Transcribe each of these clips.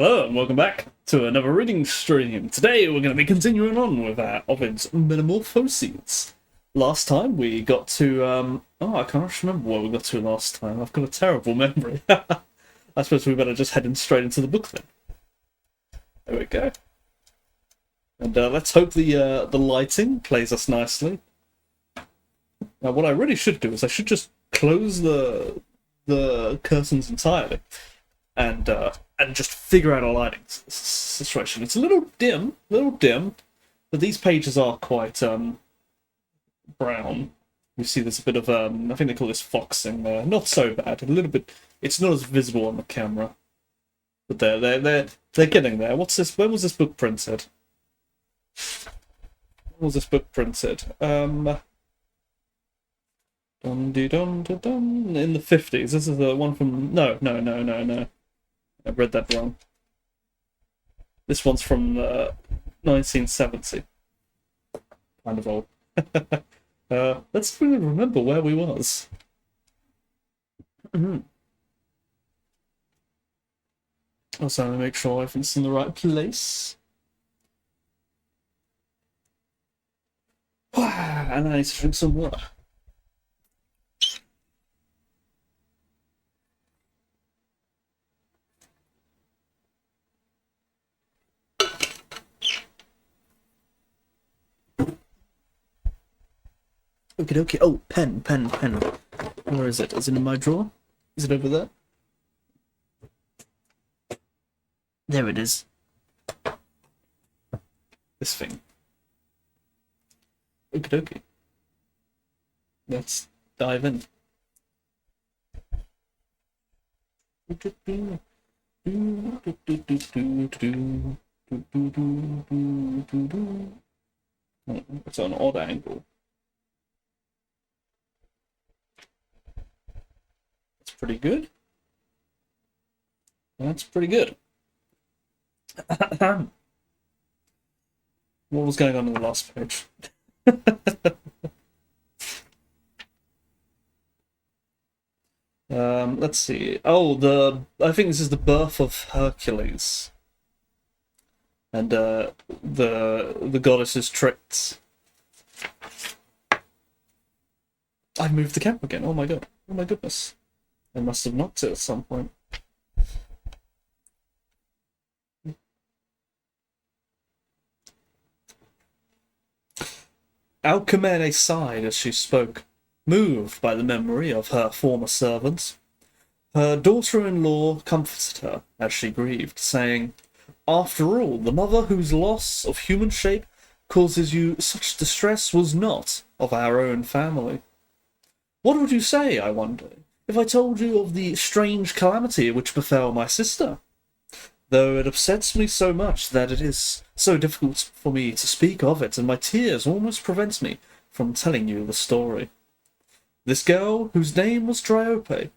Hello and welcome back to another reading stream. Today we're going to be continuing on with Ovid's Metamorphoses. Last time we got to, I can't remember where we got to last time. I've got a terrible memory. I suppose we better just head straight into the book then. There we go. And let's hope the lighting plays us nicely. Now what I really should do is I should just close the curtains entirely. And just figure out a lighting situation. It's a little dim, but these pages are quite brown. You see there's a bit of I think they call this foxing there. Not so bad. A little bit. It's not as visible on the camera, but they're getting there. What's this? When was this book printed? When was this book printed? In the 50s. This is the one from no. I read that wrong. This one's from 1970. Kind of old. Let's really remember where we was. Also, let me make sure everything's in the right place. And I need to drink some water. Okie dokie. Oh, pen. Where is it? Is it in my drawer? Is it over there? There it is. This thing. Okie dokie. Let's dive in. It's an odd angle. Pretty good. That's pretty good. What was going on in the last page? Let's see. Oh, I think this is the birth of Hercules, and the goddess's tricks. I moved the camera again. Oh my god. Oh my goodness. I must have knocked it at some point. Alcmene sighed as she spoke, moved by the memory of her former servants. Her daughter-in-law comforted her as she grieved, saying, "After all, the mother whose loss of human shape causes you such distress was not of our own family. What would you say, I wonder, if I told you of the strange calamity which befell my sister? Though it upsets me so much that it is so difficult for me to speak of it, and my tears almost prevent me from telling you the story. This girl, whose name was Dryope.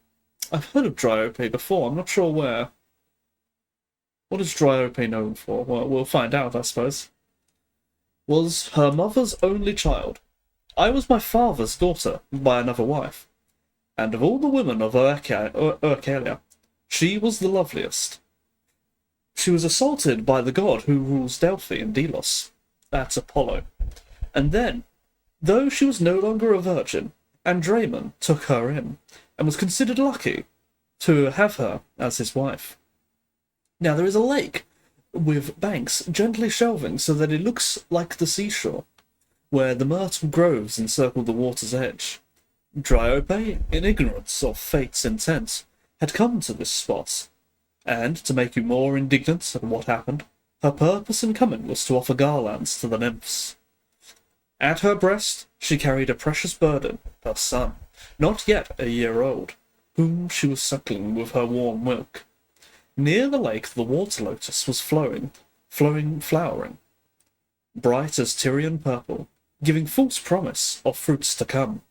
I've heard of Dryope before, I'm not sure where. What is Dryope known for? Well, we'll find out, I suppose. Was her mother's only child. I was my father's daughter by another wife. And of all the women of Oechalia, she was the loveliest. She was assaulted by the god who rules Delphi and Delos. That's Apollo. And then, though she was no longer a virgin, Andramon took her in, and was considered lucky to have her as his wife. Now there is a lake, with banks gently shelving so that it looks like the seashore, where the myrtle groves encircle the water's edge. Dryope, in ignorance of fate's intent, had come to this spot, and, to make you more indignant at what happened, her purpose in coming was to offer garlands to the nymphs. At her breast she carried a precious burden, her son, not yet a year old, whom she was suckling with her warm milk. Near the lake the water lotus was flowering, bright as Tyrian purple, giving false promise of fruits to come.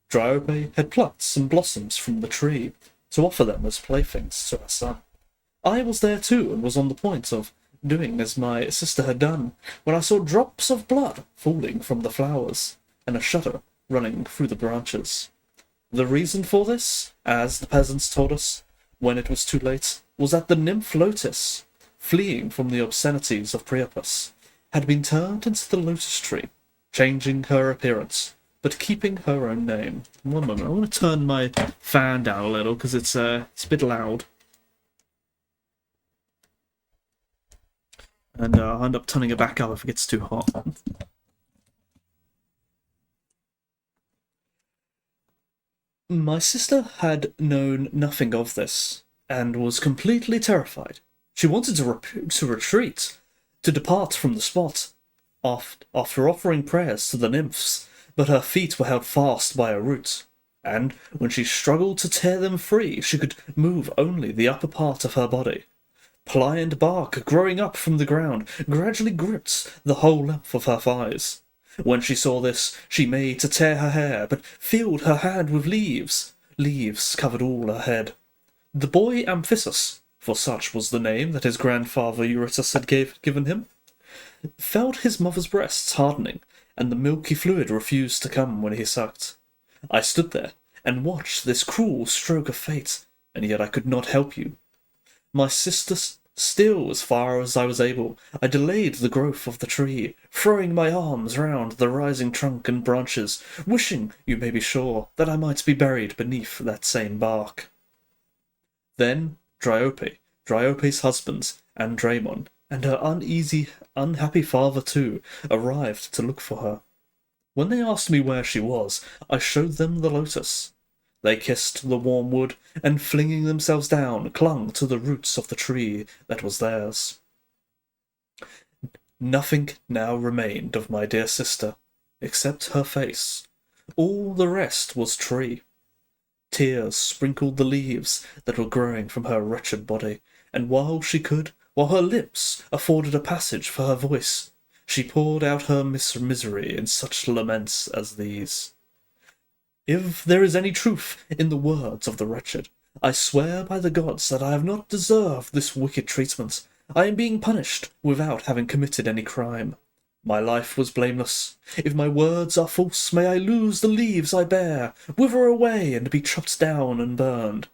Dryope had plucked some blossoms from the tree to offer them as playthings to her son. I was there too, and was on the point of doing as my sister had done, when I saw drops of blood falling from the flowers, and a shudder running through the branches. The reason for this, as the peasants told us, when it was too late, was that the nymph Lotus, fleeing from the obscenities of Priapus, had been turned into the lotus tree, changing her appearance, but keeping her own name. One moment, I want to turn my fan down a little because it's a bit loud. And I'll end up turning it back up if it gets too hot. My sister had known nothing of this, and was completely terrified. She wanted to retreat, to depart from the spot, after offering prayers to the nymphs, but her feet were held fast by a root, and when she struggled to tear them free, she could move only the upper part of her body. Pliant bark growing up from the ground gradually gripped the whole length of her thighs. When she saw this, she made to tear her hair, but filled her hand with leaves. Leaves covered all her head. The boy Amphissus, for such was the name that his grandfather Eurytus had given him, felt his mother's breasts hardening, and the milky fluid refused to come when he sucked. I stood there and watched this cruel stroke of fate, and yet I could not help you. My sister still, as far as I was able, I delayed the growth of the tree, throwing my arms round the rising trunk and branches, wishing, you may be sure, that I might be buried beneath that same bark. Then Dryope's husband, Andramon, and her unhappy father too, arrived to look for her. When they asked me where she was, I showed them the lotus. They kissed the warm wood, and flinging themselves down, clung to the roots of the tree that was theirs. Nothing now remained of my dear sister, except her face. All the rest was tree. Tears sprinkled the leaves that were growing from her wretched body, and while her lips afforded a passage for her voice, she poured out her misery in such laments as these. If there is any truth in the words of the wretched, I swear by the gods that I have not deserved this wicked treatment. I am being punished without having committed any crime. My life was blameless. If my words are false, may I lose the leaves I bear, wither away, and be chopped down and burned.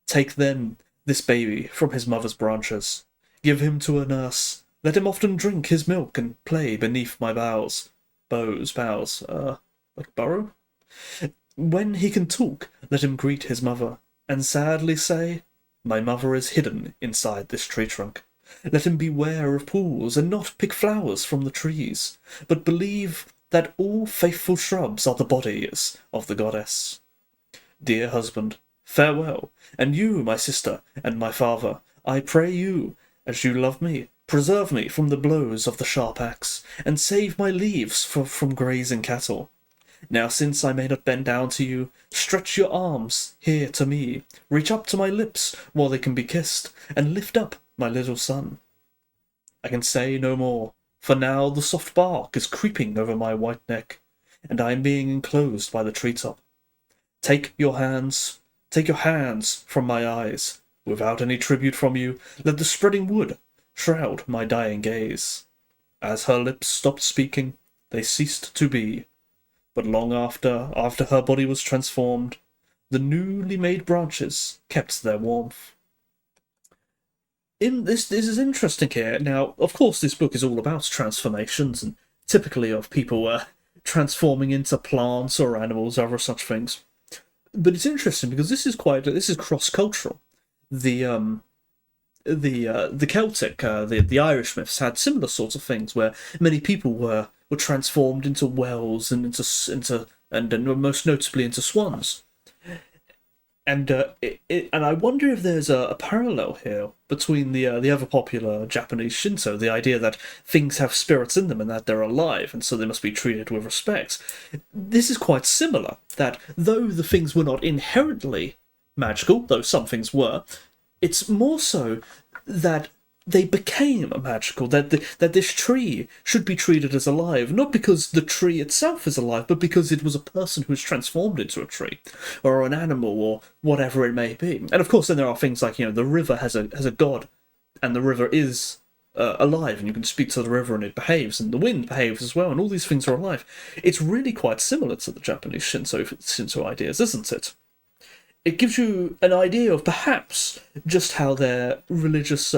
Take then this baby from his mother's branches. Give him to a nurse. Let him often drink his milk and play beneath my boughs. Like burrow? When he can talk, let him greet his mother, and sadly say, my mother is hidden inside this tree trunk. Let him beware of pools, and not pick flowers from the trees, but believe that all faithful shrubs are the bodies of the goddess. Dear husband, farewell, and you, my sister, and my father, I pray you, as you love me, preserve me from the blows of the sharp axe, and save my leaves from grazing cattle. Now, since I may not bend down to you, stretch your arms here to me, reach up to my lips while they can be kissed, and lift up my little son. I can say no more, for now the soft bark is creeping over my white neck, and I am being enclosed by the treetop. Take your hands from my eyes. Without any tribute from you, let the spreading wood shroud my dying gaze. As her lips stopped speaking, they ceased to be. But long after her body was transformed, the newly made branches kept their warmth. This is interesting here. Now, of course, this book is all about transformations, and typically of people transforming into plants or animals or other such things. But it's interesting because this is cross-cultural. The Celtic, the Irish myths had similar sorts of things where many people were transformed into whales and and most notably into swans. And I wonder if there's a parallel here between the ever popular Japanese Shinto, the idea that things have spirits in them and that they're alive, and so they must be treated with respect. This is quite similar, that though the things were not inherently magical, though some things were, it's more so that they became magical, that this tree should be treated as alive, not because the tree itself is alive, but because it was a person who was transformed into a tree, or an animal, or whatever it may be. And of course then there are things like, the river has a god, and the river is alive, and you can speak to the river and it behaves, and the wind behaves as well, and all these things are alive. It's really quite similar to the Japanese Shinto ideas, isn't it? It gives you an idea of perhaps just how their religious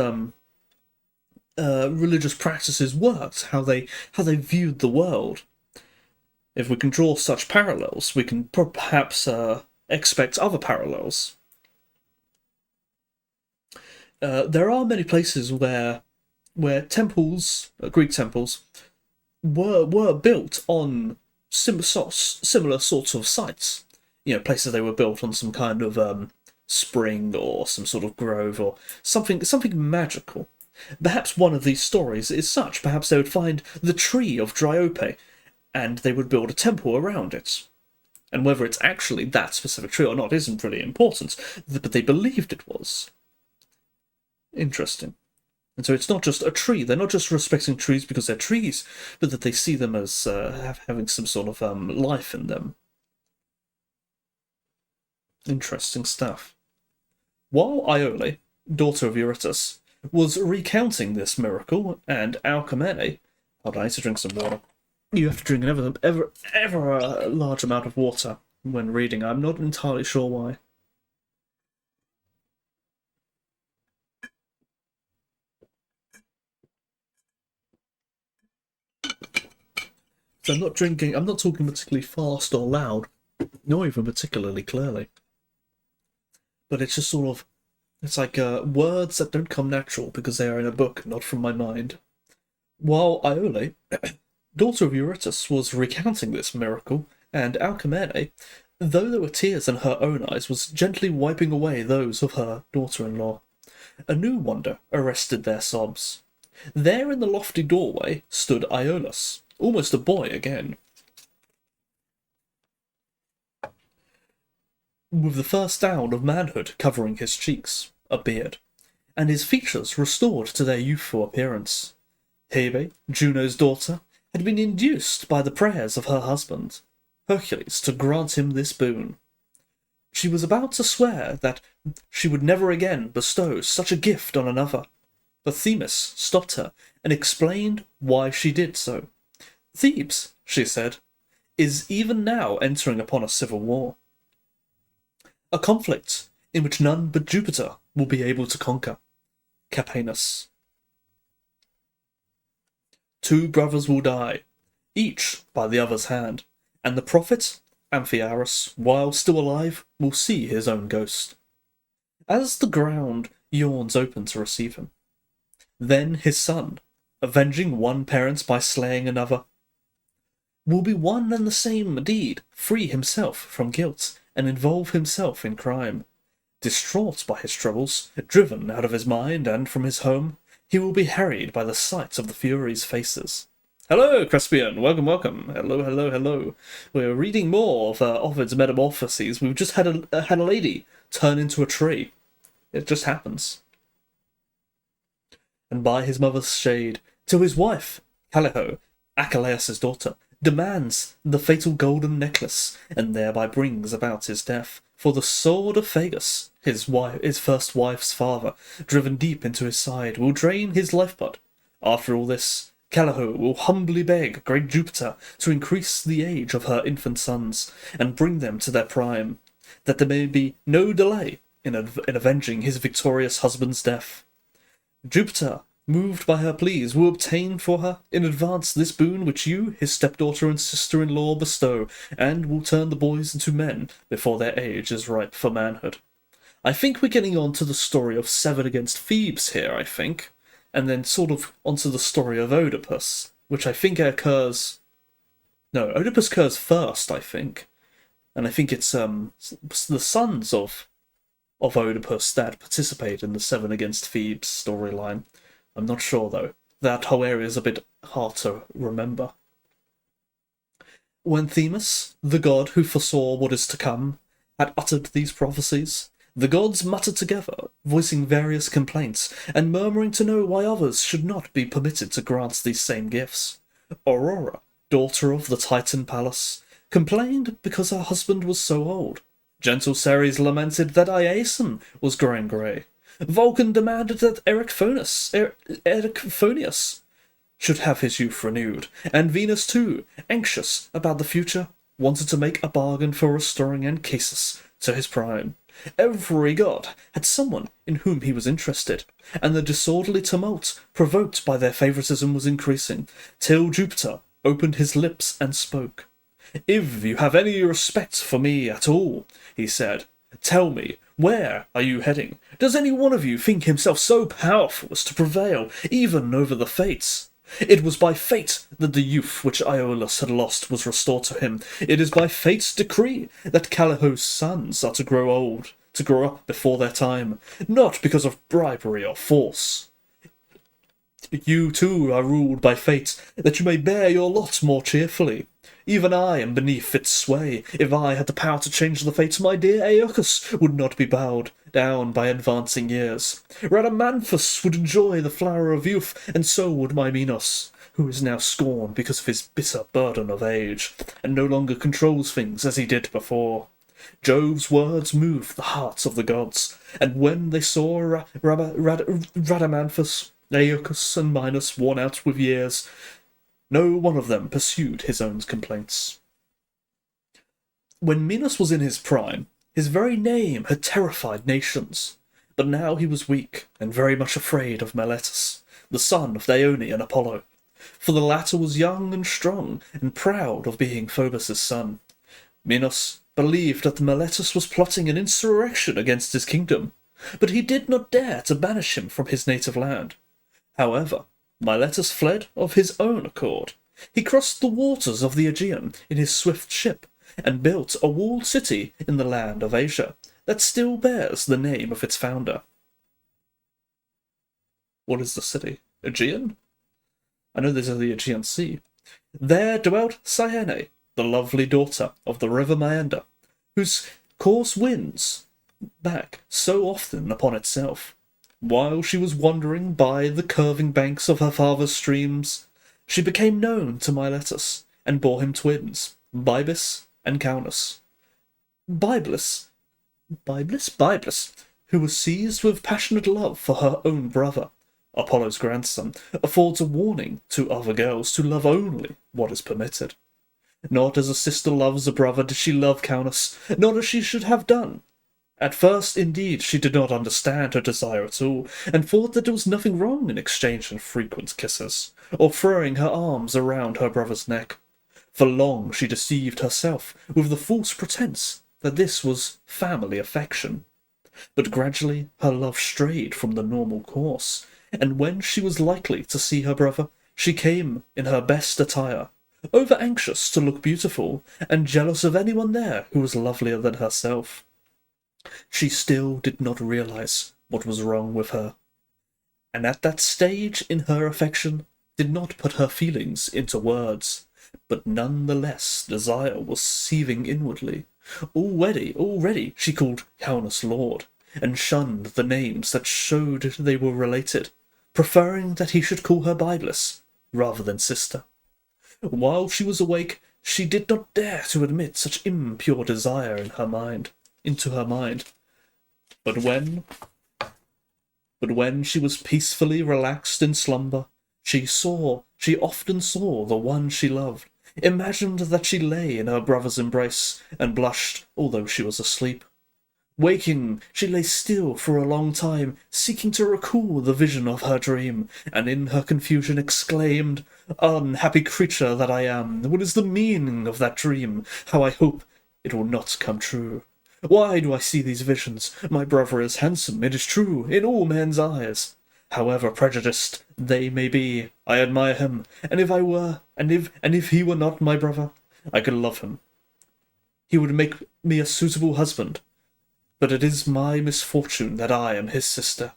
religious practices worked, how they viewed the world. If we can draw such parallels, we can perhaps expect other parallels. There are many places where temples, Greek temples, were built on similar sorts of sites. Places they were built on some kind of spring or some sort of grove or something magical. Perhaps one of these stories is such. Perhaps they would find the tree of Dryope, and they would build a temple around it. And whether it's actually that specific tree or not isn't really important, but they believed it was. Interesting. And so it's not just a tree. They're not just respecting trees because they're trees, but that they see them as having some sort of life in them. Interesting stuff. While Iole, daughter of Eurytus, was recounting this miracle, and Alcmene... Hold on, I need to drink some water. You have to drink an ever large amount of water when reading. I'm not entirely sure why. So I'm not talking particularly fast or loud, nor even particularly clearly. But it's just sort of, it's like words that don't come natural because they are in a book, not from my mind. While Iole, daughter of Eurytus, was recounting this miracle, and Alcmene, though there were tears in her own eyes, was gently wiping away those of her daughter-in-law. A new wonder arrested their sobs. There in the lofty doorway stood Iolus, almost a boy again, with the first down of manhood covering his cheeks, a beard, and his features restored to their youthful appearance. Hebe, Juno's daughter, had been induced by the prayers of her husband, Hercules, to grant him this boon. She was about to swear that she would never again bestow such a gift on another, but Themis stopped her and explained why she did so. Thebes, she said, is even now entering upon a civil war. A conflict in which none but Jupiter will be able to conquer. Capaneus. 2 brothers will die, each by the other's hand, and the prophet, Amphiaraus, while still alive, will see his own ghost. As the ground yawns open to receive him, then his son, avenging one parent by slaying another, will be one and the same deed, free himself from guilt, and involve himself in crime. Distraught by his troubles, driven out of his mind and from his home, he will be harried by the sight of the Furies' faces. Hello, Crespian! Welcome. Hello. We're reading more of Ovid's Metamorphoses. We've just had a lady turn into a tree. It just happens. And by his mother's shade, to his wife, Calliope, Achilles' daughter, demands the fatal golden necklace, and thereby brings about his death. For the sword of Phagus, his first wife's father, driven deep into his side, will drain his lifeblood. After all this, Calliope will humbly beg great Jupiter to increase the age of her infant sons, and bring them to their prime, that there may be no delay in avenging his victorious husband's death. Jupiter, moved by her pleas, will obtain for her in advance this boon which you, his stepdaughter and sister-in-law, bestow, and will turn the boys into men before their age is ripe for manhood. I think we're getting on to the story of 7 against Thebes here, I think, and then sort of onto the story of Oedipus, which I think occurs... No, Oedipus occurs first, I think, and I think it's the sons of Oedipus that participate in the 7 against Thebes storyline. I'm not sure, though. That whole area is a bit hard to remember. When Themis, the god who foresaw what is to come, had uttered these prophecies, the gods muttered together, voicing various complaints, and murmuring to know why others should not be permitted to grant these same gifts. Aurora, daughter of the Titan Pallas, complained because her husband was so old. Gentle Ceres lamented that Iason was growing grey. Vulcan demanded that Erichthonius should have his youth renewed, and Venus too, anxious about the future, wanted to make a bargain for restoring Anchises to his prime. Every god had someone in whom he was interested, and the disorderly tumult provoked by their favoritism was increasing, till Jupiter opened his lips and spoke. "If you have any respect for me at all," he said, "tell me, where are you heading? Does any one of you think himself so powerful as to prevail even over the fates? It was by fate that the youth which Iolaus had lost was restored to him. It is by fate's decree that Caliho's sons are to grow up before their time, not because of bribery or force. You too are ruled by fate, that you may bear your lot more cheerfully. Even I am beneath its sway. If I had the power to change the fates, my dear Aeacus would not be bowed down by advancing years. Rhadamanthus would enjoy the flower of youth, and so would my Minos, who is now scorned because of his bitter burden of age, and no longer controls things as he did before. Jove's words moved the hearts of the gods, and when they saw Rhadamanthus, Aeacus, and Minos worn out with years, no one of them pursued his own complaints. When Minos was in his prime, his very name had terrified nations, but now he was weak and very much afraid of Meletus, the son of Dione and Apollo, for the latter was young and strong and proud of being Phobos' son. Minos believed that Meletus was plotting an insurrection against his kingdom, but he did not dare to banish him from his native land. However, Miletus fled of his own accord. He crossed the waters of the Aegean in his swift ship, and built a walled city in the land of Asia that still bears the name of its founder. What is the city? Aegean? I know this is the Aegean Sea. There dwelt Cyane, the lovely daughter of the river Maeander, whose course winds back so often upon itself. While she was wandering by the curving banks of her father's streams, she became known to Miletus, and bore him twins, Byblis and Caunus. Byblis, who was seized with passionate love for her own brother, Apollo's grandson, affords a warning to other girls to love only what is permitted. Not as a sister loves a brother did she love Caunus, not as she should have done. At first, indeed, she did not understand her desire at all, and thought that there was nothing wrong in exchanging frequent kisses, or throwing her arms around her brother's neck. For long she deceived herself with the false pretence that this was family affection. But gradually her love strayed from the normal course, and when she was likely to see her brother, she came in her best attire, over-anxious to look beautiful, and jealous of anyone there who was lovelier than herself. She still did not realize what was wrong with her, and at that stage in her affection did not put her feelings into words, but none the less desire was seething inwardly. Already she called Caunus lord, and shunned the names that showed they were related, preferring that he should call her Byblis rather than sister. While she was awake, she did not dare to admit such impure desire into her mind. But when she was peacefully relaxed in slumber, she often saw the one she loved, imagined that she lay in her brother's embrace, and blushed although she was asleep. Waking, she lay still for a long time, seeking to recall the vision of her dream, and in her confusion exclaimed, "Unhappy creature that I am! What is the meaning of that dream? How I hope it will not come true! Why do I see these visions? My brother is handsome, it is true, in all men's eyes. However prejudiced they may be, I admire him, and if he were not my brother, I could love him. He would make me a suitable husband. But it is my misfortune that I am his sister.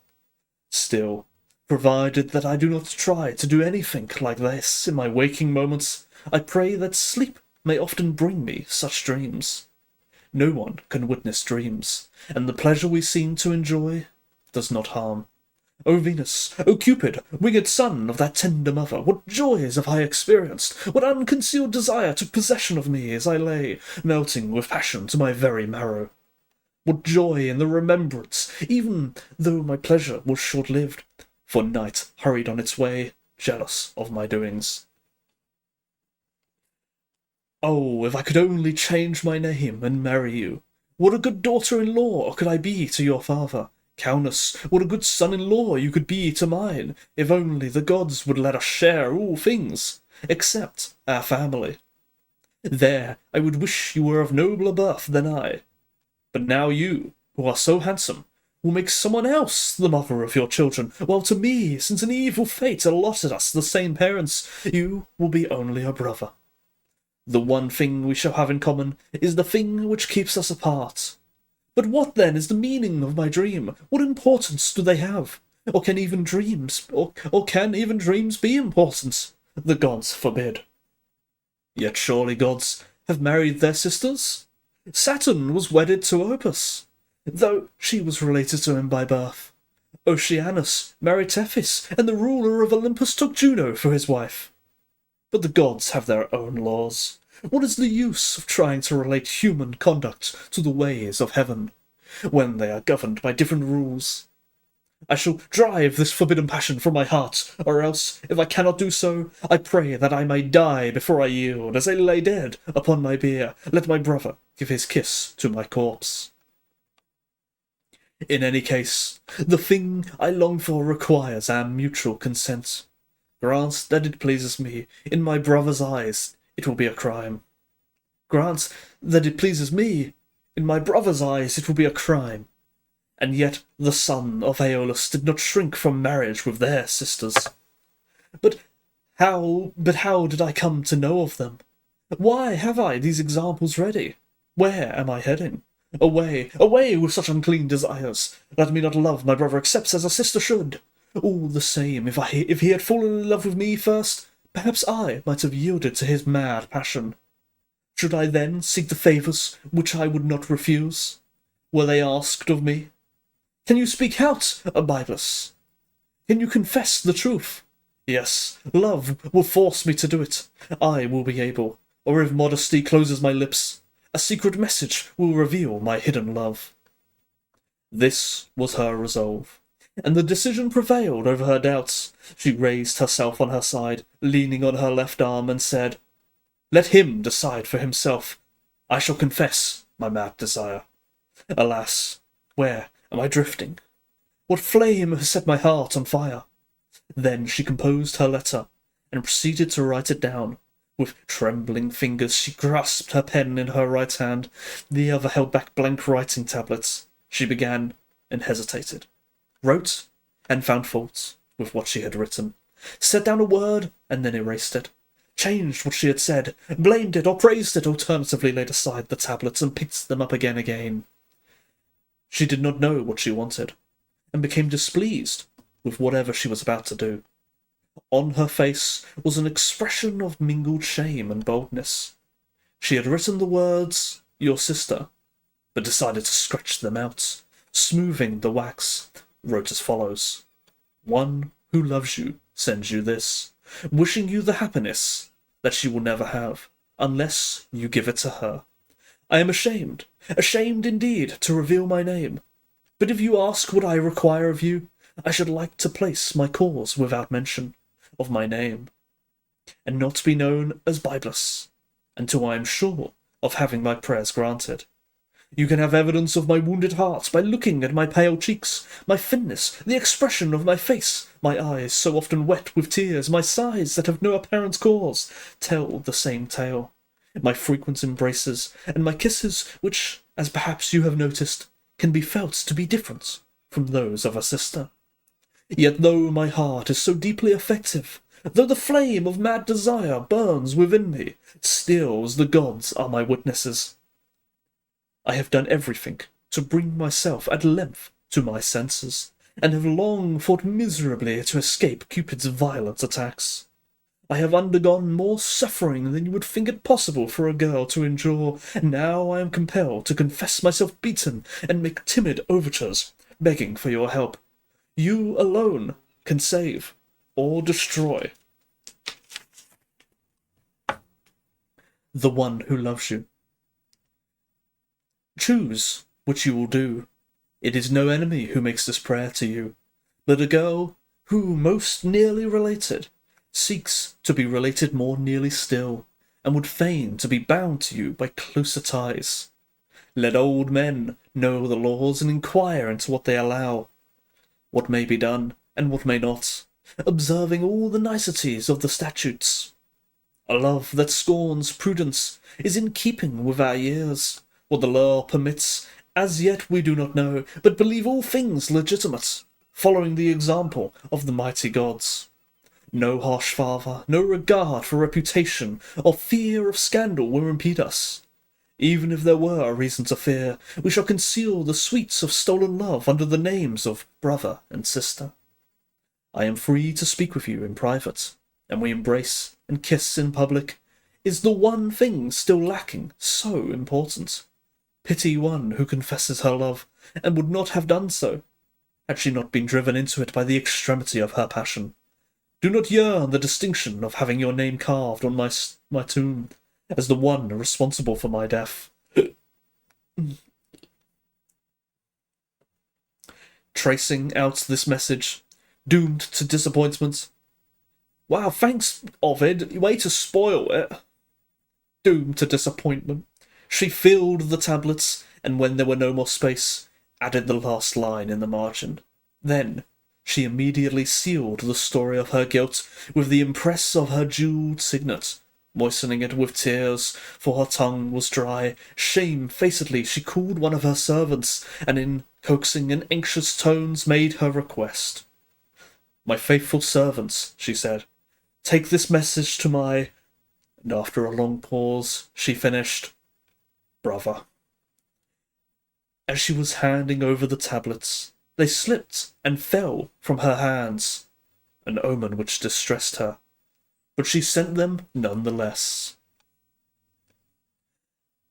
Still, provided that I do not try to do anything like this in my waking moments, I pray that sleep may often bring me such dreams. No one can witness dreams, and the pleasure we seem to enjoy does not harm. O Venus, O Cupid, winged son of that tender mother, what joys have I experienced! What unconcealed desire took possession of me as I lay, melting with passion to my very marrow! What joy in the remembrance, even though my pleasure was short-lived, for night hurried on its way, jealous of my doings. Oh, if I could only change my name and marry you, What a good daughter-in-law could I be to your father, Countess! What a good son-in-law you could be to mine, if only the gods would let us share all things, except our family. There, I would wish you were of nobler birth than I. But now you, who are so handsome, will make someone else the mother of your children, while to me, since an evil fate allotted us the same parents, you will be only a brother. The one thing we shall have in common is the thing which keeps us apart. But what then is the meaning of my dream? What importance do they have? Or can even dreams be important? The gods forbid. Yet surely gods have married their sisters? Saturn was wedded to Opus, though she was related to him by birth. Oceanus married Tethys, and the ruler of Olympus took Juno for his wife. But the gods have their own laws. What is the use of trying to relate human conduct to the ways of heaven, when they are governed by different rules? I shall drive this forbidden passion from my heart, or else, if I cannot do so, I pray that I may die before I yield. As I lay dead upon my bier, let my brother give his kiss to my corpse. In any case, the thing I long for requires our mutual consent. Grant that it pleases me, in my brother's eyes it will be a crime. Grant that it pleases me, in my brother's eyes it will be a crime. And yet the son of Aeolus did not shrink from marriage with their sisters. But how did I come to know of them? Why have I these examples ready? Where am I heading? Away, away with such unclean desires. Let me not love my brother except as a sister should. All the same, if he had fallen in love with me first, perhaps I might have yielded to his mad passion. Should I then seek the favours which I would not refuse? Were they asked of me? Can you speak out, Abydos? Can you confess the truth? Yes, love will force me to do it. I will be able, or if modesty closes my lips, a secret message will reveal my hidden love. This was her resolve, and the decision prevailed over her doubts. She raised herself on her side, leaning on her left arm, and said, "Let him decide for himself. I shall confess my mad desire. Alas, where am I drifting? What flame has set my heart on fire?" Then she composed her letter, and proceeded to write it down. With trembling fingers she grasped her pen in her right hand, the other held back blank writing tablets. She began, and hesitated, wrote, and found fault with what she had written, set down a word, and then erased it, changed what she had said, blamed it or praised it, alternatively laid aside the tablets and picked them up again. She did not know what she wanted, and became displeased with whatever she was about to do. On her face was an expression of mingled shame and boldness. She had written the words, "Your sister," but decided to scratch them out. Smoothing the wax, wrote as follows: "One who loves you sends you this, wishing you the happiness that she will never have, unless you give it to her. I am ashamed indeed, to reveal my name. But if you ask what I require of you, I should like to place my cause without mention of my name, and not be known as Byblos, until I am sure of having my prayers granted. You can have evidence of my wounded heart by looking at my pale cheeks, my thinness, the expression of my face, my eyes so often wet with tears, my sighs that have no apparent cause, tell the same tale. My frequent embraces, and my kisses, which, as perhaps you have noticed, can be felt to be different from those of a sister. Yet though my heart is so deeply affective, though the flame of mad desire burns within me, still as the gods are my witnesses. I have done everything to bring myself at length to my senses, and have long fought miserably to escape Cupid's violent attacks. I have undergone more suffering than you would think it possible for a girl to endure. Now I am compelled to confess myself beaten and make timid overtures, begging for your help. You alone can save or destroy the one who loves you. Choose which you will do. It is no enemy who makes this prayer to you, but a girl who, most nearly related, seeks to be related more nearly still, and would fain to be bound to you by closer ties. Let old men know the laws and inquire into what they allow, what may be done and what may not, observing all the niceties of the statutes. A love that scorns prudence is in keeping with our years. What the law permits, as yet we do not know, but believe all things legitimate, following the example of the mighty gods. No harsh father, no regard for reputation, or fear of scandal will impede us. Even if there were a reason to fear, we shall conceal the sweets of stolen love under the names of brother and sister. I am free to speak with you in private, and we embrace and kiss in public. Is the one thing still lacking so important? Pity one who confesses her love, and would not have done so, had she not been driven into it by the extremity of her passion. Do not yearn the distinction of having your name carved on my tomb, as the one responsible for my death. Tracing out this message, doomed to disappointment. Wow, thanks, Ovid. Way to spoil it. Doomed to disappointment. She filled the tablets, and when there were no more space, added the last line in the margin. Then she immediately sealed the story of her guilt with the impress of her jewelled signet, moistening it with tears, for her tongue was dry. Shamefacedly she called one of her servants, and in coaxing and anxious tones made her request. "My faithful servants," she said, "take this message to my—" And after a long pause, she finished, "brother." As she was handing over the tablets, they slipped and fell from her hands, an omen which distressed her, but she sent them none the less.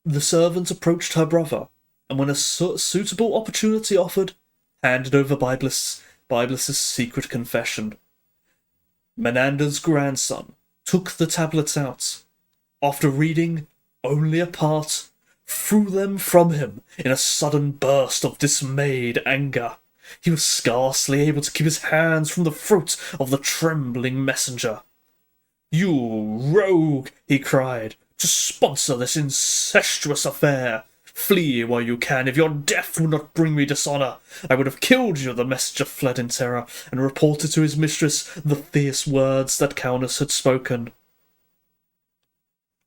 The servant approached her brother, and when a suitable opportunity offered, handed over Biblis' secret confession. Menander's grandson took the tablets out. After reading only a part, threw them from him in a sudden burst of dismayed anger. He was scarcely able to keep his hands from the throat of the trembling messenger. "You rogue!" he cried, "to sponsor this incestuous affair! Flee while you can, if your death will not bring me dishonour. I would have killed you." The messenger fled in terror, and reported to his mistress the fierce words that Caunus had spoken.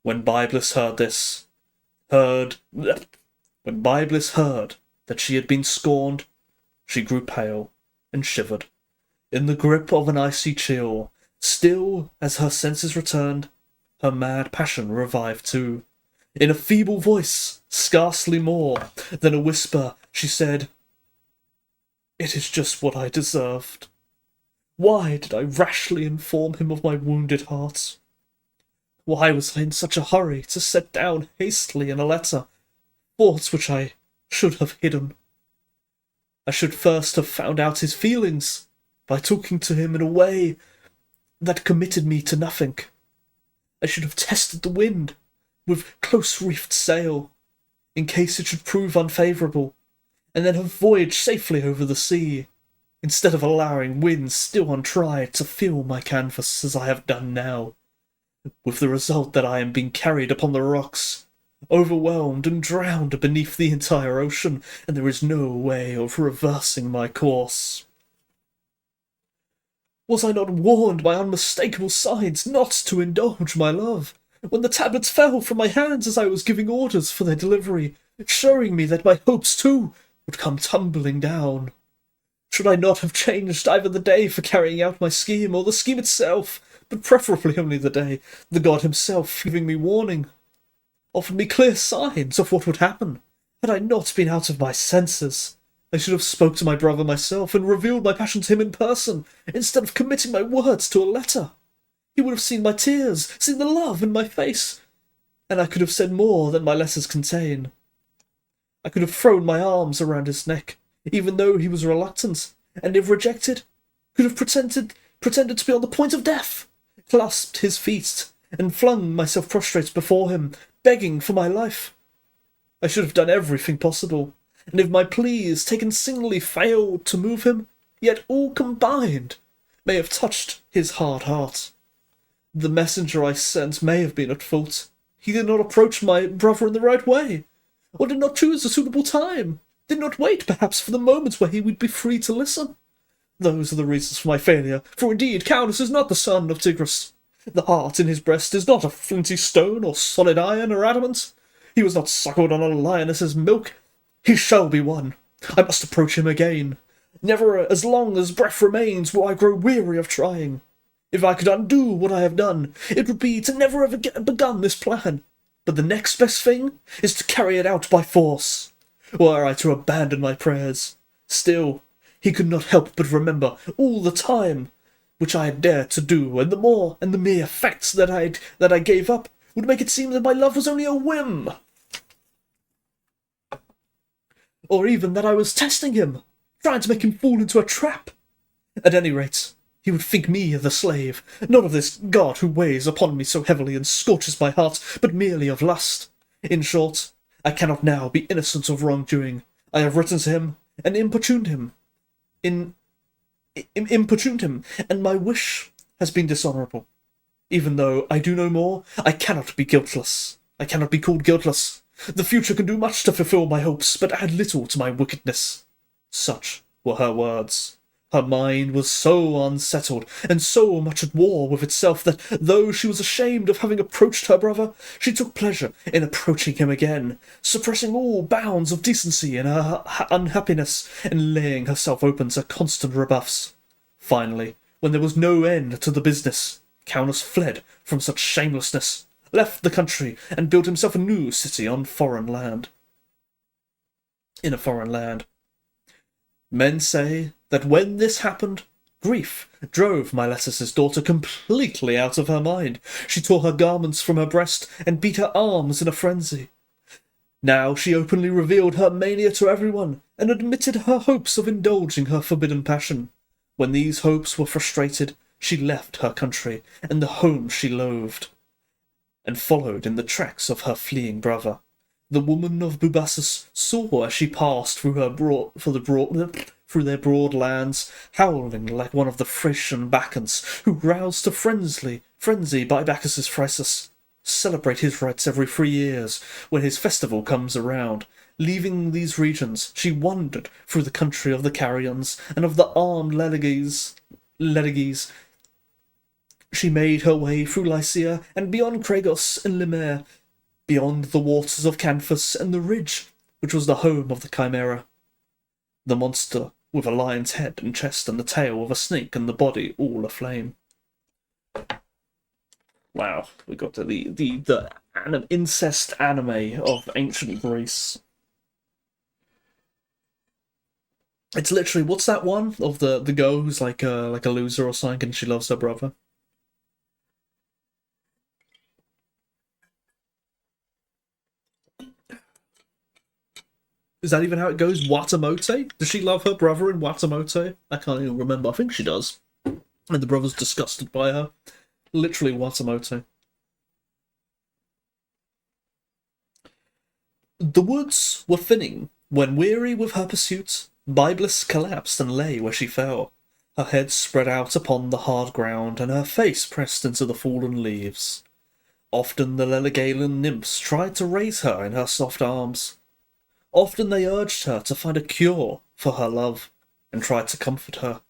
When Biblis heard that she had been scorned, she grew pale and shivered, in the grip of an icy chill. Still, as her senses returned, her mad passion revived too. In a feeble voice, scarcely more than a whisper, she said, "It is just what I deserved. Why did I rashly inform him of my wounded heart? Why was I in such a hurry to set down hastily in a letter thoughts which I should have hidden? I should first have found out his feelings by talking to him in a way that committed me to nothing. I should have tested the wind with close-reefed sail, in case it should prove unfavourable, and then have voyaged safely over the sea, instead of allowing winds still untried to fill my canvas as I have done now, with the result that I am being carried upon the rocks, overwhelmed and drowned beneath the entire ocean, and there is no way of reversing my course. Was I not warned by unmistakable signs not to indulge my love, when the tablets fell from my hands as I was giving orders for their delivery, showing me that my hopes too would come tumbling down? Should I not have changed either the day for carrying out my scheme, or the scheme itself, but preferably only the day, the god himself giving me warning, offered me clear signs of what would happen? Had I not been out of my senses, I should have spoke to my brother myself, and revealed my passion to him in person, instead of committing my words to a letter. He would have seen my tears, seen the love in my face, and I could have said more than my letters contain. I could have thrown my arms around his neck, even though he was reluctant, and if rejected, could have pretended to be on the point of death, clasped his feet, and flung myself prostrate before him, begging for my life. I should have done everything possible, and if my pleas taken singly failed to move him, yet all combined may have touched his hard heart. The messenger I sent may have been at fault. He did not approach my brother in the right way. Or did not choose a suitable time? Did not wait, perhaps, for the moments where he would be free to listen? Those are the reasons for my failure, for indeed Calus is not the son of Tigris. The heart in his breast is not of flinty stone, or solid iron, or adamant. He was not suckled on a lioness's milk. He shall be won. I must approach him again. Never as long as breath remains will I grow weary of trying. If I could undo what I have done, it would be to never have begun this plan. But the next best thing is to carry it out by force. Were I to abandon my prayers, still he could not help but remember all the time which I had dared to do, and the mere facts that I gave up would make it seem that my love was only a whim. Or even that I was testing him, trying to make him fall into a trap. At any rate, he would think me the slave, not of this god who weighs upon me so heavily and scorches my heart, but merely of lust. In short, I cannot now be innocent of wrongdoing. I have written to him and importuned him, and my wish has been dishonourable. Even though I do no more, I cannot be guiltless. I cannot be called guiltless. The future can do much to fulfil my hopes, but add little to my wickedness. Such were her words. Her mind was so unsettled, and so much at war with itself, that though she was ashamed of having approached her brother, she took pleasure in approaching him again, suppressing all bounds of decency in her unhappiness, and laying herself open to constant rebuffs. Finally, when there was no end to the business, Calus fled from such shamelessness, left the country, and built himself a new city on foreign land. In a foreign land. Men say that when this happened, grief drove Miletus's daughter completely out of her mind. She tore her garments from her breast and beat her arms in a frenzy. Now she openly revealed her mania to everyone, and admitted her hopes of indulging her forbidden passion. When these hopes were frustrated, she left her country and the home she loathed, and followed in the tracks of her fleeing brother. The woman of Bubassus saw as she passed through their broad lands, howling like one of the Thracian Bacchants, who roused to frenzy by Bacchus's Phrysus, celebrate his rites every 3 years when his festival comes around. Leaving these regions, she wandered through the country of the Carians and of the armed Lediges. She made her way through Lycia and beyond Kragos and Limere, beyond the waters of Canthus and the ridge, which was the home of the Chimera. The monster with a lion's head and chest and the tail of a snake and the body all aflame. Wow, we got to the incest anime of ancient Greece. It's literally, what's that one of the girl who's like a loser or something, and she loves her brother? Is that even how it goes? Watamote? Does she love her brother in Watamote? I can't even remember. I think she does. And the brother's disgusted by her. Literally Watamote. The woods were thinning when, weary with her pursuit, Byblis collapsed and lay where she fell, her head spread out upon the hard ground and her face pressed into the fallen leaves. Often the Lelegalan nymphs tried to raise her in her soft arms. Often they urged her to find a cure for her love, and tried to comfort her.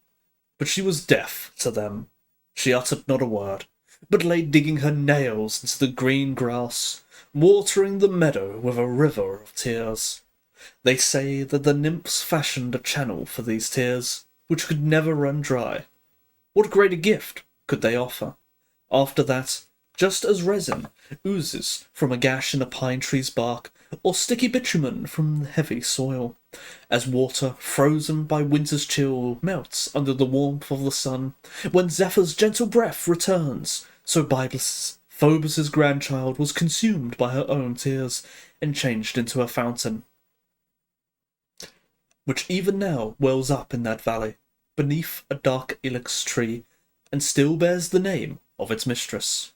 But she was deaf to them. She uttered not a word, but lay digging her nails into the green grass, watering the meadow with a river of tears. They say that the nymphs fashioned a channel for these tears, which could never run dry. What greater gift could they offer? After that, just as resin oozes from a gash in a pine tree's bark, or sticky bitumen from heavy soil, as water frozen by winter's chill melts under the warmth of the sun, when Zephyr's gentle breath returns, so Byblis, Phobos' grandchild, was consumed by her own tears and changed into a fountain, which even now wells up in that valley, beneath a dark ilex tree, and still bears the name of its mistress.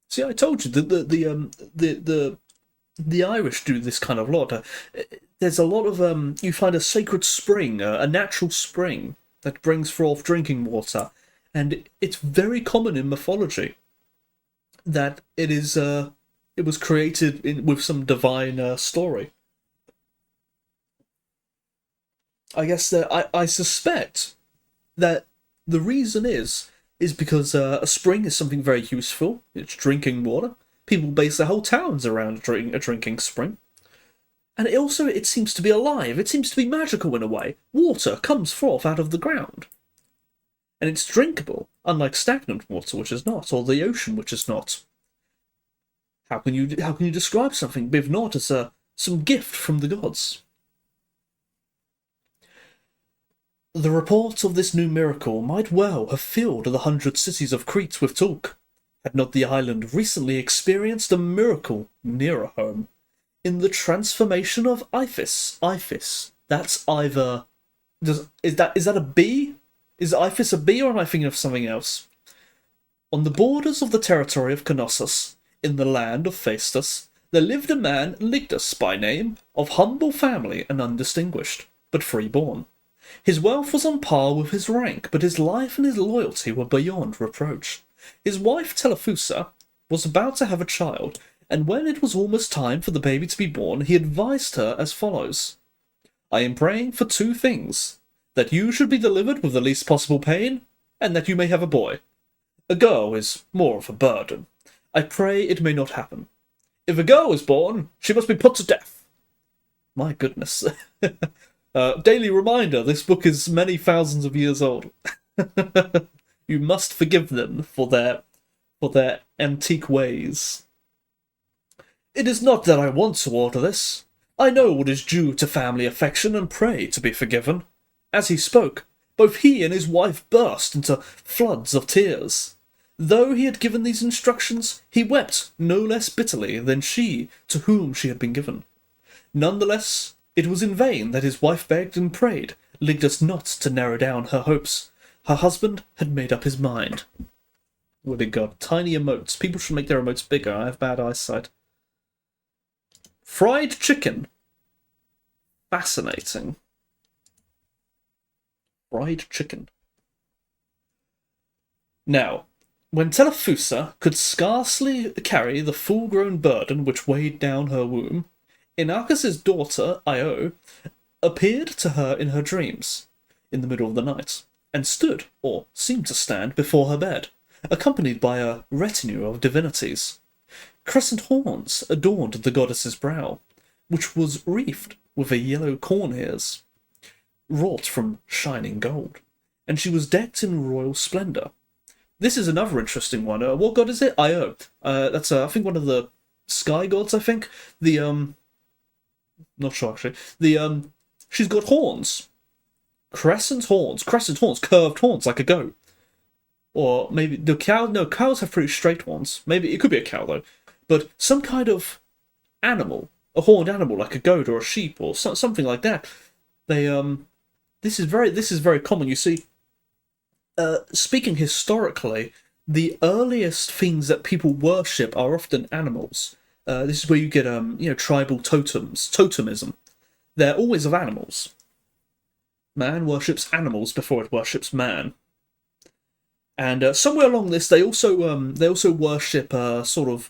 See, I told you that the Irish do this kind of lot. There's a lot of you find a sacred spring, a natural spring that brings forth drinking water, and it's very common in mythology that it is It was created with some divine story. I guess that I suspect that the reason is because a spring is something very useful. It's drinking water. People base their whole towns around a drinking spring. And it seems to be alive. It seems to be magical in a way. Water comes forth out of the ground. And it's drinkable, unlike stagnant water, which is not, or the ocean, which is not. How can you describe something if not as some gift from the gods? The report of this new miracle might well have filled the 100 cities of Crete with talk, had not the island recently experienced a miracle nearer home, in the transformation of Iphis. Iphis. That's either... Is that a bee? Is Iphis a bee, or am I thinking of something else? On the borders of the territory of Knossos, in the land of Phaestus, there lived a man, Lygdus by name, of humble family and undistinguished, but free-born. His wealth was on par with his rank, but his life and his loyalty were beyond reproach. His wife, Telephusa, was about to have a child, and when it was almost time for the baby to be born, he advised her as follows. I am praying for two things. That you should be delivered with the least possible pain, and that you may have a boy. A girl is more of a burden. I pray it may not happen. If a girl is born, she must be put to death. My goodness. Daily reminder, this book is many thousands of years old. You must forgive them for their antique ways. It is not that I want to order this. I know what is due to family affection and pray to be forgiven. As he spoke, both he and his wife burst into floods of tears. Though he had given these instructions, he wept no less bitterly than she to whom she had been given. Nonetheless, it was in vain that his wife begged and prayed Lygdus not to narrow down her hopes. Her husband had made up his mind. What a god. Tiny emotes. People should make their emotes bigger. I have bad eyesight. Fried chicken. Fascinating. Fried chicken. Now, when Telephusa could scarcely carry the full-grown burden which weighed down her womb, Inachus's daughter, Io, appeared to her in her dreams, in the middle of the night, and stood, or seemed to stand, before her bed, accompanied by a retinue of divinities. Crescent horns adorned the goddess's brow, which was wreathed with a yellow corn ears, wrought from shining gold, and she was decked in royal splendour. This is another interesting one. What god is it? Io. That's, I think, one of the sky gods, I think. Not sure, actually. She's got horns. Crescent horns, curved horns, like a goat. Or maybe the cow. No, cows have pretty straight horns. Maybe it could be a cow though, but some kind of animal, a horned animal, like a goat or a sheep or something like that. This is very common. You see, speaking historically, the earliest things that people worship are often animals. This is where you get tribal totemism. They're always of animals. Man worships animals before it worships man. And somewhere along this, they also worship sort of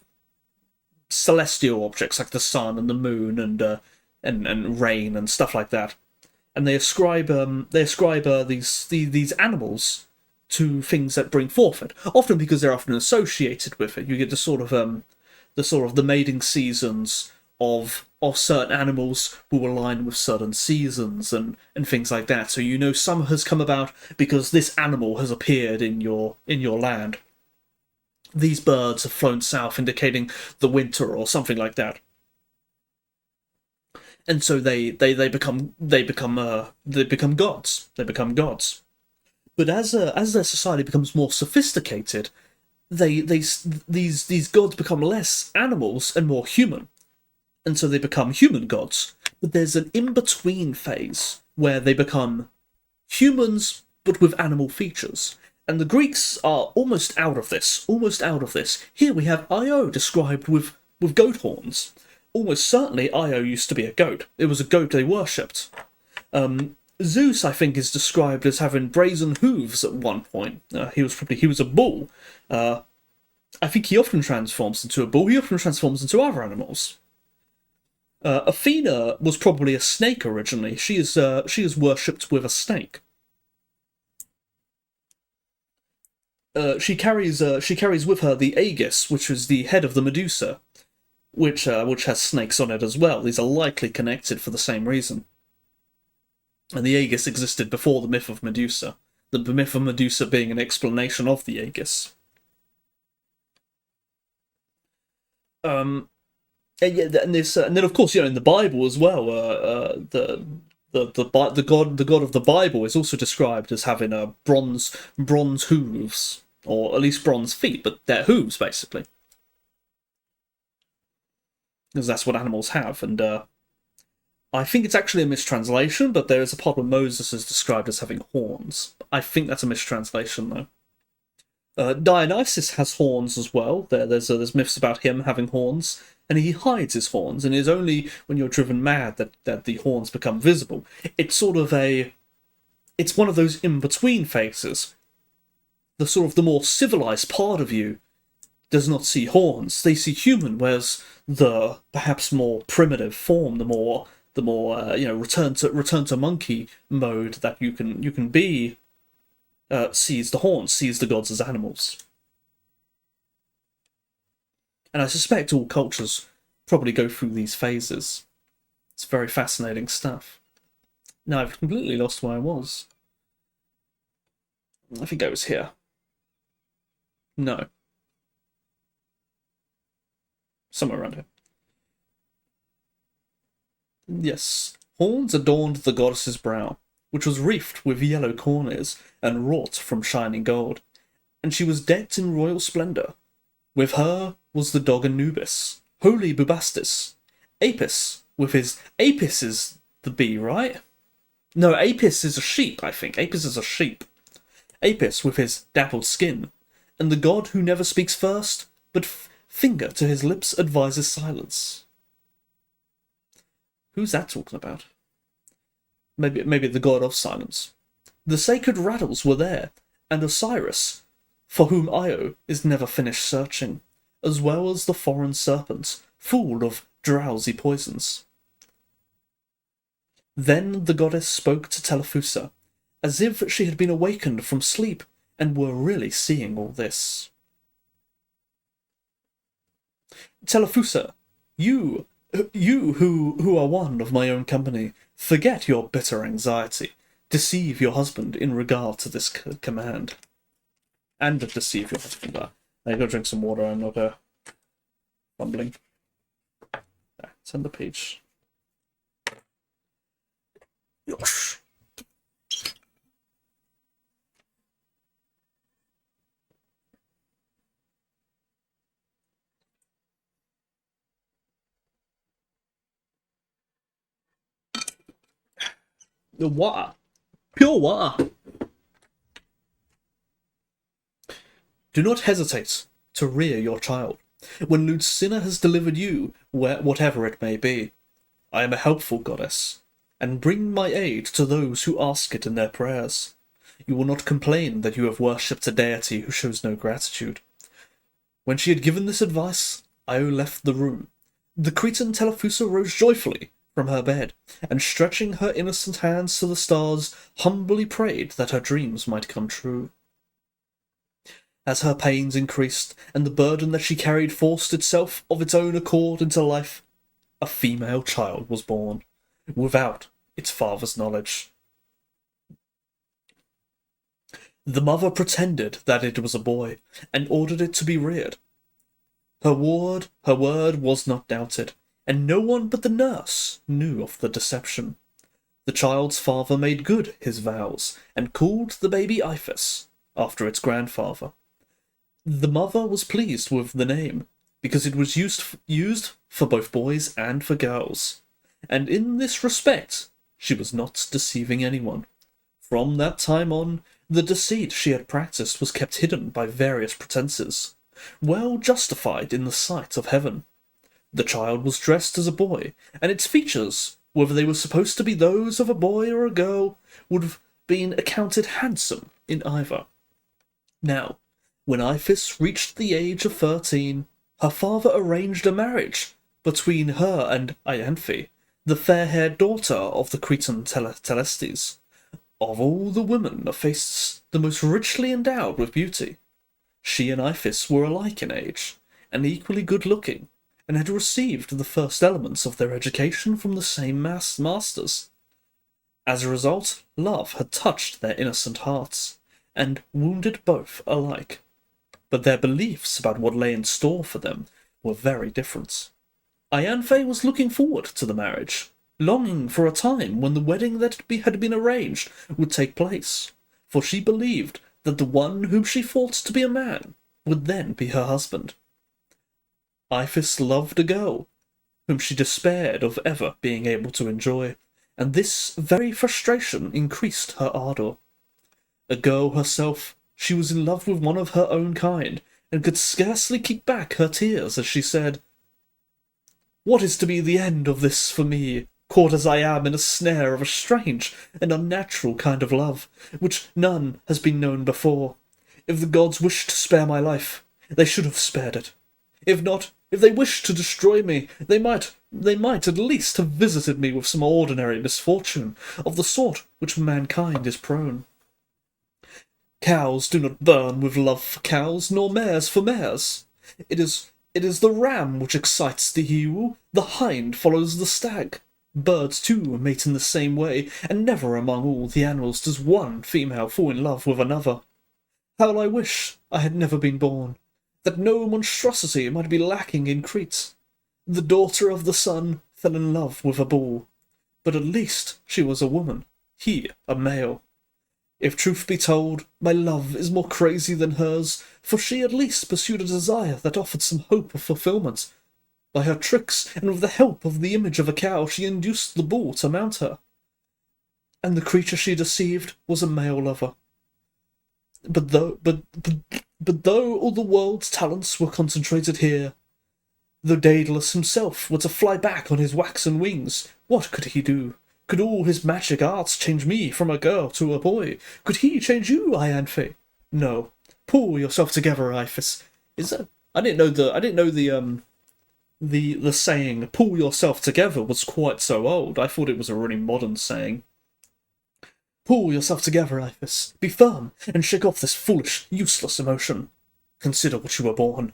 celestial objects like the sun and the moon and rain and stuff like that. And they ascribe these animals to things that bring forth it. Often because they're often associated with it. You get the mating seasons of certain animals will align with certain seasons and things like that. So you know summer has come about because this animal has appeared in your land. These birds have flown south, indicating the winter or something like that. And so they become gods. They become gods. But as their society becomes more sophisticated, these gods become less animals and more human. And so they become human gods. But there's an in-between phase where they become humans but with animal features. And the Greeks are almost out of this. Here we have Io described with goat horns. Almost certainly Io used to be a goat. It was a goat they worshipped. Zeus, I think, is described as having brazen hooves at one point. He was a bull. I think he often transforms into a bull. He often transforms into other animals. Athena was probably a snake originally. She is worshipped with a snake. She carries with her the Aegis, which is the head of the Medusa, which has snakes on it as well. These are likely connected for the same reason. And the Aegis existed before the myth of Medusa. The myth of Medusa being an explanation of the Aegis. And then of course, in the Bible as well, the god of the Bible is also described as having bronze hooves, or at least bronze feet, but they're hooves basically, because that's what animals have. And I think it's actually a mistranslation, but there is a part where Moses is described as having horns. I think that's a mistranslation though. Dionysus has horns as well. There's myths about him having horns, and he hides his horns, and it is only when you're driven mad that the horns become visible. It's it's one of those in-between phases. The more civilized part of you does not see horns; they see human. Whereas the perhaps more primitive form, the more return to monkey mode that you can be. Sees the horns, sees the gods as animals. And I suspect all cultures probably go through these phases. It's very fascinating stuff. Now I've completely lost where I was. I think I was here. No. Somewhere around here. Yes. Horns adorned the goddess's brow, which was wreathed with yellow corners and wrought from shining gold, and she was decked in royal splendour. With her was the dog Anubis, holy Bubastis, Apis, with his... Apis is the bee, right? No, Apis is a sheep, I think. Apis is a sheep. Apis with his dappled skin, and the god who never speaks first, but finger to his lips advises silence. Who's that talking about? Maybe the god of silence. The sacred rattles were there, and Osiris, for whom Io is never finished searching, as well as the foreign serpents, full of drowsy poisons. Then the goddess spoke to Telephusa, as if she had been awakened from sleep and were really seeing all this. Telephusa, you who are one of my own company, forget your bitter anxiety. Deceive your husband in regard to this command. And deceive your husband. I gotta drink some water, I'm not fumbling. Send the page. Yosh. The water. Pure water. Do not hesitate to rear your child, when Lucina has delivered you, whatever it may be. I am a helpful goddess, and bring my aid to those who ask it in their prayers. You will not complain that you have worshipped a deity who shows no gratitude. When she had given this advice, Io left the room. The Cretan Telephusa rose joyfully from her bed, and stretching her innocent hands to the stars, humbly prayed that her dreams might come true. As her pains increased, and the burden that she carried forced itself of its own accord into life, a female child was born, without its father's knowledge. The mother pretended that it was a boy, and ordered it to be reared. Her word was not doubted, and no one but the nurse knew of the deception. The child's father made good his vows, and called the baby Iphis, after its grandfather. The mother was pleased with the name, because it was used for both boys and for girls, and in this respect she was not deceiving anyone. From that time on, the deceit she had practiced was kept hidden by various pretences, well justified in the sight of heaven. The child was dressed as a boy, and its features, whether they were supposed to be those of a boy or a girl, would have been accounted handsome in either. Now, When Iphis reached the age of 13, her father arranged a marriage between her and Ianthe, the fair-haired daughter of the Cretan Telestes. Of all the women of Phasis, the most richly endowed with beauty. She and Iphis were alike in age, and equally good-looking, and had received the first elements of their education from the same masters. As a result, love had touched their innocent hearts, and wounded both alike. But their beliefs about what lay in store for them were very different. Ianthe was looking forward to the marriage, longing for a time when the wedding that had been arranged would take place, for she believed that the one whom she thought to be a man would then be her husband. Iphis loved a girl, whom she despaired of ever being able to enjoy, and this very frustration increased her ardour. A girl herself, she was in love with one of her own kind, and could scarcely keep back her tears as she said, "What is to be the end of this for me, caught as I am in a snare of a strange and unnatural kind of love, which none has been known before? If the gods wished to spare my life, they should have spared it. If not, if they wished to destroy me, they might at least have visited me with some ordinary misfortune, of the sort which mankind is prone. Cows do not burn with love for cows, nor mares for mares. It is the ram which excites the ewe, the hind follows the stag. Birds, too, mate in the same way, and never among all the animals does one female fall in love with another. How I wish I had never been born, that no monstrosity might be lacking in Crete. The daughter of the sun fell in love with a bull, but at least she was a woman, he a male. If truth be told, my love is more crazy than hers, for she at least pursued a desire that offered some hope of fulfilment. By her tricks, and with the help of the image of a cow, she induced the bull to mount her. And the creature she deceived was a male lover. But though all the world's talents were concentrated here, though Daedalus himself were to fly back on his waxen wings, what could he do? Could all his magic arts change me from a girl to a boy? Could he change you, Ianthe? No. Pull yourself together, Iphis. I didn't know the saying "pull yourself together" was quite so old. I thought it was a really modern saying. Pull yourself together, Iphis. Be firm, and shake off this foolish, useless emotion. Consider what you were born.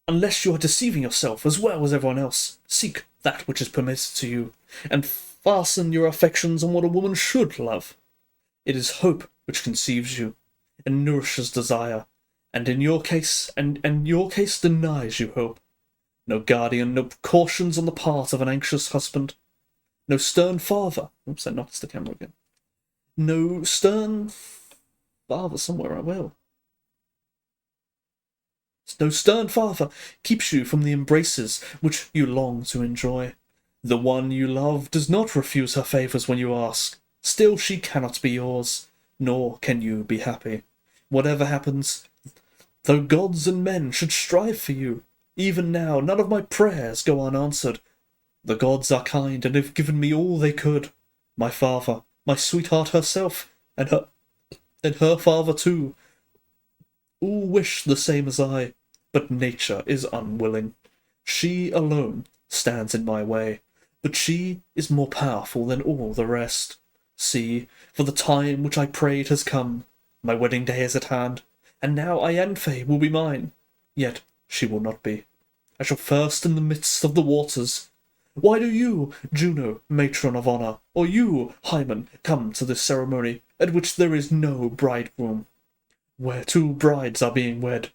Unless you are deceiving yourself as well as everyone else, seek that which is permitted to you, and fasten your affections on what a woman should love. It is hope which conceives you, and nourishes desire, and in your case denies you hope. No guardian, no precautions on the part of an anxious husband, no stern father. Oops, I knocked the camera again. No stern father somewhere. I will. No stern father keeps you from the embraces which you long to enjoy. The one you love does not refuse her favours when you ask. Still she cannot be yours, nor can you be happy. Whatever happens, though gods and men should strive for you, even now none of my prayers go unanswered. The gods are kind and have given me all they could. My father, my sweetheart herself, and her father too, all wish the same as I, but nature is unwilling. She alone stands in my way, but she is more powerful than all the rest. See, for the time which I prayed has come. My wedding day is at hand, and now Ianthe will be mine. Yet she will not be. I shall first in the midst of the waters. Why do you, Juno, matron of honour, or you, Hymen, come to this ceremony, at which there is no bridegroom, where two brides are being wed?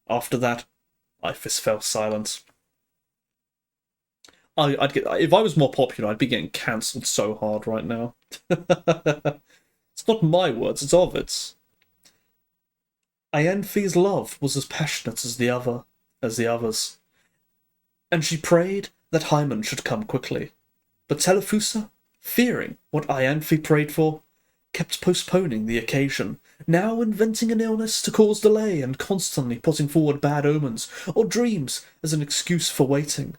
After that, Iphis fell silent. If I was more popular, I'd be getting cancelled so hard right now. It's not my words, it's Ovid's. Ianthe's love was as passionate as the others, and she prayed that Hymen should come quickly. But Telephusa, fearing what Ianthe prayed for, kept postponing the occasion, now inventing an illness to cause delay and constantly putting forward bad omens or dreams as an excuse for waiting.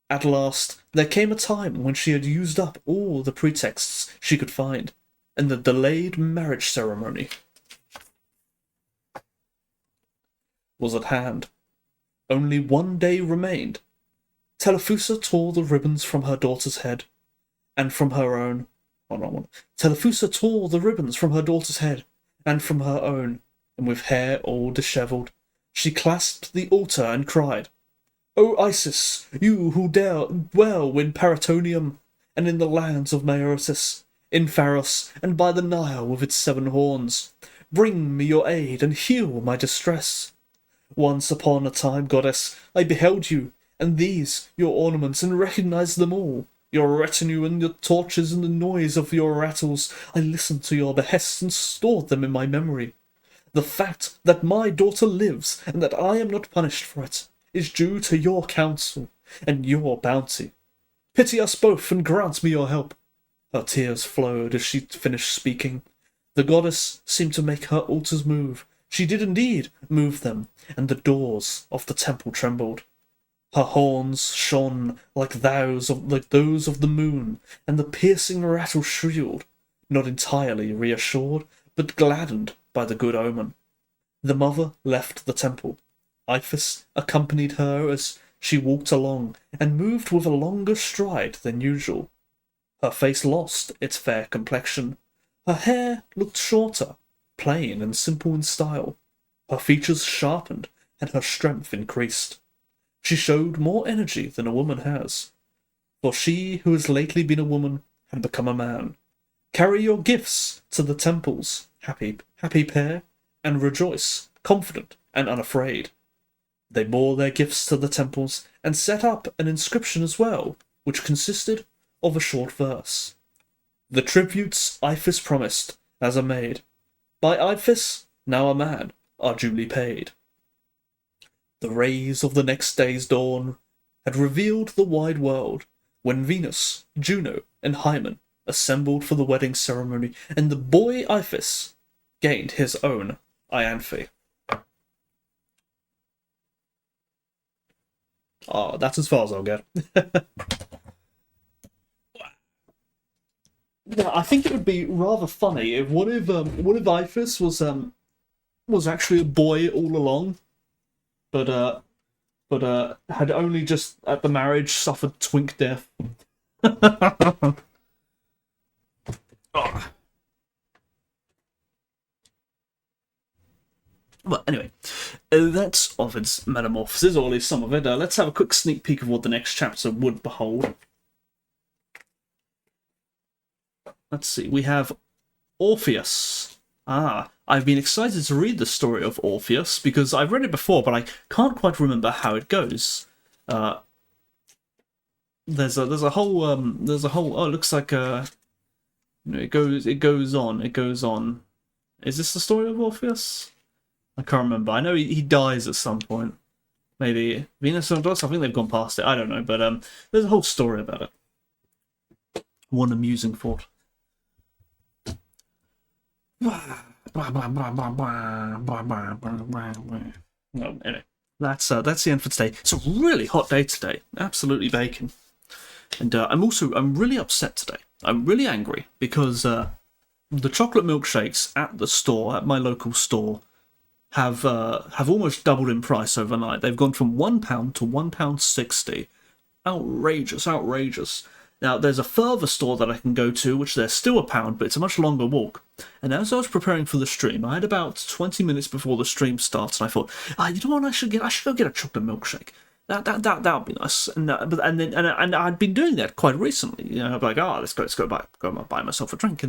At last, there came a time when she had used up all the pretexts she could find, and the delayed marriage ceremony was at hand. Only one day remained. Telephusa tore the ribbons from her daughter's head, and from her own. Telephusa tore the ribbons from her daughter's head, and from her own, and with hair all dishevelled, she clasped the altar and cried, "O Isis, you who dwell in Paratonium, and in the lands of Maoris, in Pharos, and by the Nile with its 7 horns, bring me your aid and heal my distress. Once upon a time, goddess, I beheld you, and these, your ornaments, and recognized them all. Your retinue and your torches and the noise of your rattles, I listened to your behests and stored them in my memory. The fact that my daughter lives, and that I am not punished for it, is due to your counsel and your bounty. Pity us both and grant me your help." Her tears flowed as she finished speaking. The goddess seemed to make her altars move. She did indeed move them, and the doors of the temple trembled. Her horns shone like those of the moon, and the piercing rattle shrilled, not entirely reassured, but gladdened by the good omen. The mother left the temple. Iphis accompanied her as she walked along, and moved with a longer stride than usual. Her face lost its fair complexion. Her hair looked shorter, plain and simple in style. Her features sharpened, and her strength increased. She showed more energy than a woman has, for she who has lately been a woman had become a man. Carry your gifts to the temples, happy pair, and rejoice, confident and unafraid. They bore their gifts to the temples, and set up an inscription as well, which consisted of a short verse. The tributes Iphis promised, as a maid, by Iphis, now a man, are duly paid. The rays of the next day's dawn had revealed the wide world, when Venus, Juno, and Hymen assembled for the wedding ceremony, and the boy Iphis gained his own Ianthe. That's as far as I'll get. Yeah, I think it would be rather funny if one of Iphis was actually a boy all along, but had only just at the marriage suffered twink death. Well, anyway, that's Ovid's Metamorphoses, or at least some of it. Let's have a quick sneak peek of what the next chapter would behold. Let's see, we have Orpheus. I've been excited to read the story of Orpheus, because I've read it before, but I can't quite remember how it goes. There's a whole oh, it looks like it goes on. Is this the story of Orpheus? I can't remember. I know he dies at some point. Maybe Venus and Adonis. I think they've gone past it. I don't know, but there's a whole story about it. One amusing thought. No, anyway, that's the end for today. It's a really hot day today. Absolutely baking. And I'm really upset today. I'm really angry because the chocolate milkshakes at the store, at my local store, have almost doubled in price overnight. They've gone from £1 to £1.60. Outrageous. Now, there's a further store that I can go to, which they're still £1, but it's a much longer walk. And as I was preparing for the stream, I had about 20 minutes before the stream starts, and I thought, you know what, I should go get a chocolate milkshake. That would be nice. And I'd been doing that quite recently. You know, I'd be like, let's go buy myself a drink.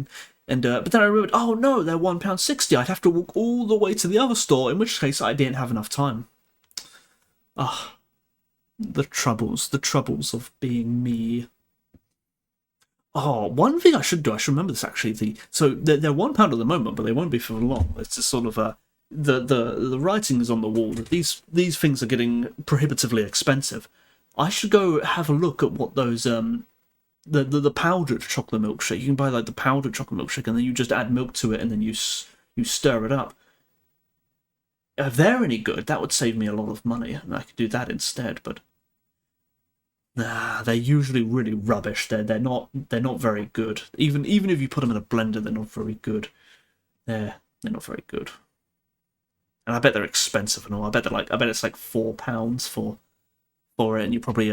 But then I remembered, oh no, they're £1.60. I'd have to walk all the way to the other store, in which case I didn't have enough time. The troubles of being me. One thing I should do, I should remember this actually. So they're £1 at the moment, but they won't be for long. It's just sort of the writing is on the wall that these things are getting prohibitively expensive. I should go have a look at what those the powdered chocolate milkshake. You can buy like the powdered chocolate milkshake, and then you just add milk to it, and then you stir it up. If they're any good, that would save me a lot of money, and I could do that instead. But they're usually really rubbish. They're not very good. Even if you put them in a blender, they're not very good. They're not very good. And I bet they're expensive and all. I bet it's like £4 for it, and you probably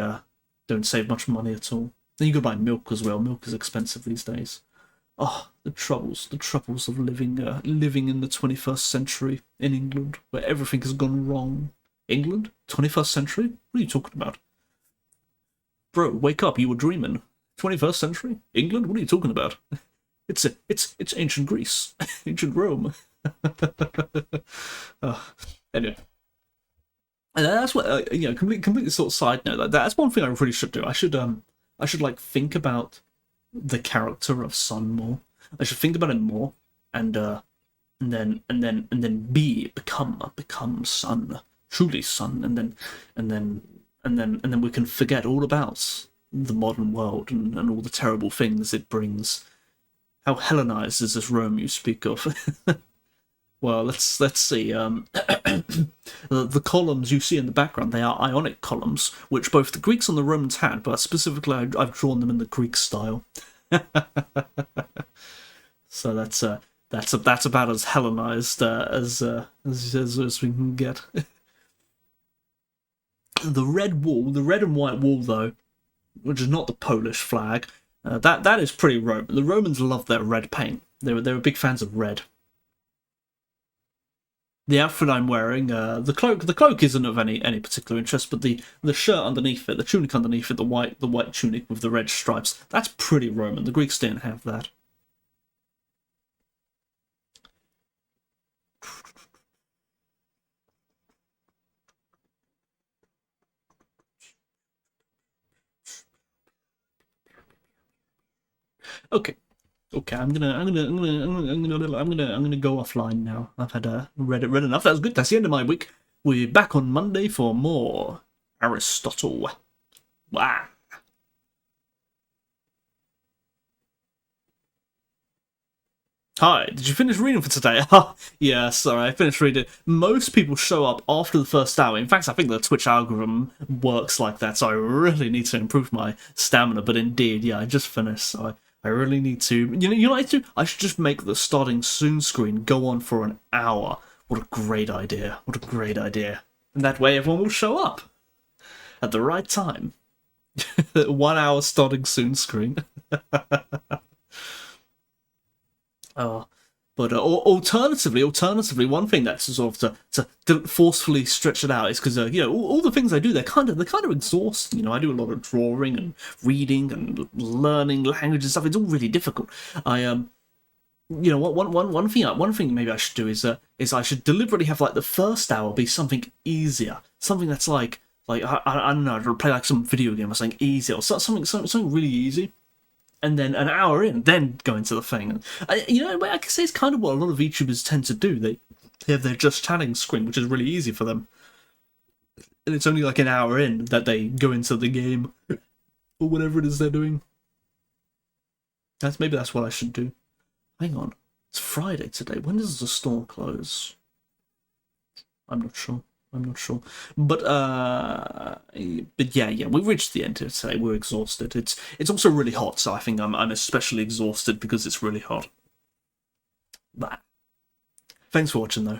don't save much money at all. Then you could buy milk as well. Milk is expensive these days. Oh, the troubles of living in the 21st century in England, where everything has gone wrong. England? 21st century? What are you talking about? Bro, wake up, you were dreaming. 21st century? England? What are you talking about? It's ancient Greece. Ancient Rome. Anyway. And that's what, completely sort of side note, like that's one thing I really should do. I should like think about the character of Sun more. I should think about him more, and then become Sun, truly Sun, and then we can forget all about the modern world and all the terrible things it brings. How Hellenized is this Rome you speak of? Well, let's see. The columns you see in the background, they are Ionic columns, which both the Greeks and the Romans had, but specifically I've drawn them in the Greek style. So that's about as Hellenized as we can get. The red and white wall, though, which is not the Polish flag, that is pretty Roman. The Romans love their red paint. They were big fans of red. The outfit I'm wearing, the cloak isn't of any particular interest, but the shirt underneath it, the tunic underneath it, the white tunic with the red stripes, that's pretty Roman. The Greeks didn't have that. Okay, I'm gonna go offline now. I've had read enough. That was good. That's the end of my week. We're back on Monday for more Aristotle. Wow. Hi, did you finish reading for today? Yeah, sorry, I finished reading. Most people show up after the first hour. In fact, I think the Twitch algorithm works like that, so I really need to improve my stamina. But indeed, yeah, I just finished, so I really need to. You know what I do? I should just make the starting soon screen go on for an hour. What a great idea. What a great idea. And that way everyone will show up at the right time. 1 hour starting soon screen. But alternatively, one thing that's sort of to forcefully stretch it out is because all the things I do, they're kind of exhausting. I do a lot of drawing and reading and learning language and stuff. It's all really difficult. One thing maybe I should do is I should deliberately have like the first hour be something easier, something that's like I don't know, I'd play like some video game or something easy or something really easy. And then an hour in, then go into the thing. I can say it's kind of what a lot of YouTubers tend to do. They have their just chatting screen, which is really easy for them. And it's only like an hour in that they go into the game, or whatever it is they're doing. Maybe that's what I should do. Hang on, it's Friday today. When does the store close? I'm not sure. But yeah, we've reached the end of today. We're exhausted. It's also really hot, so I think I'm especially exhausted because it's really hot. But thanks for watching, though.